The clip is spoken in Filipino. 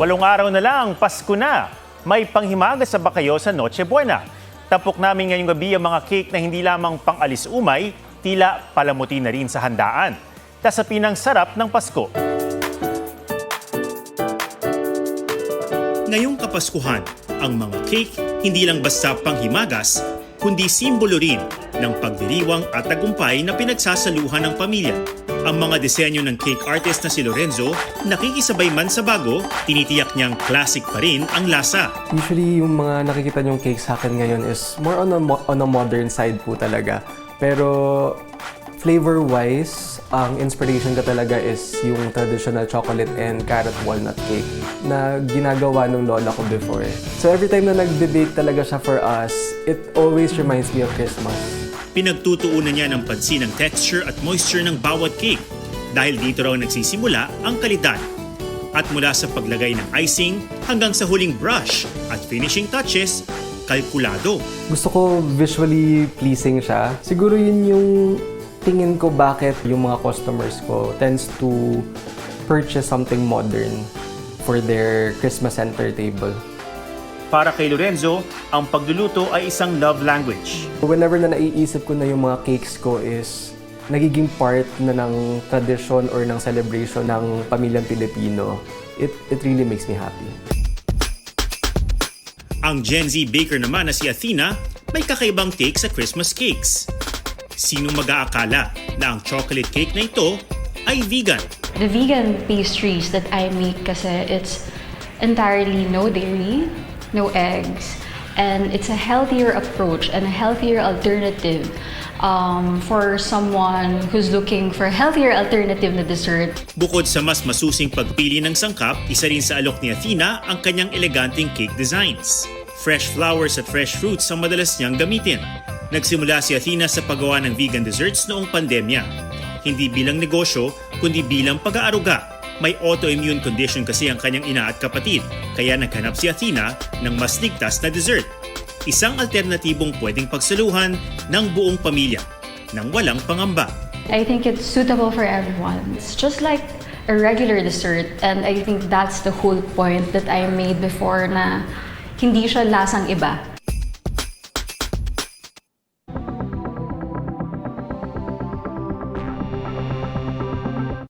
8 araw na lang, Pasko na. May panghimagas sa ba kayo sa Noche Buena? Tapok namin ngayong gabi ang mga cake na hindi lamang pang-alis umay, tila palamuti na rin sa handaan. Tasapin ang sarap ng Pasko. Ngayong Kapaskuhan, ang mga cake hindi lang basta panghimagas, kundi simbolo rin ng pagdiriwang at tagumpay na pinagsasaluhan ng pamilya. Ang mga disenyo ng cake artist na si Lorenzo, nakikisabay man sa bago, tinitiyak niyang classic pa rin ang lasa. Usually, yung mga nakikita niyong cake sa akin ngayon is more on a modern side po talaga. Pero flavor-wise, ang inspiration ko talaga is yung traditional chocolate and carrot walnut cake na ginagawa ng lola ko before. So every time na nagbe-bake talaga siya for us, it always reminds me of Christmas. Pinagtutuunan niya ng pansin ang texture at moisture ng bawat cake dahil dito raw nagsisimula ang kalidad. At mula sa paglagay ng icing hanggang sa huling brush at finishing touches, kalkulado. Gusto ko visually pleasing siya. Siguro yun yung tingin ko bakit yung mga customers ko tends to purchase something modern for their Christmas center table. Para kay Lorenzo, ang pagluluto ay isang love language. Whenever na naiisip ko na yung mga cakes ko is nagiging part na ng tradition or ng celebration ng pamilyang Pilipino, it really makes me happy. Ang Gen Z baker naman na si Athena, may kakaibang take sa Christmas cakes. Sinong mag-aakala na ang chocolate cake na ito ay vegan? The vegan pastries that I make kasi it's entirely no dairy, no eggs, and it's a healthier approach and a healthier alternative for someone who's looking for a healthier alternative na dessert. Bukod sa mas masusing pagpili ng sangkap, isa rin sa alok ni Athena ang kanyang eleganteng cake designs. Fresh flowers at fresh fruits ang madalas niyang gamitin. Nagsimula si Athena sa paggawa ng vegan desserts noong pandemya. Hindi bilang negosyo, kundi bilang pag-aaruga. May autoimmune condition kasi ang kanyang ina at kapatid, kaya naghanap si Athena ng mas ligtas na dessert. Isang alternatibong pwedeng pagsaluhan ng buong pamilya, nang walang pangamba. I think it's suitable for everyone. It's just like a regular dessert, and I think that's the whole point that I made before na hindi siya lasang iba.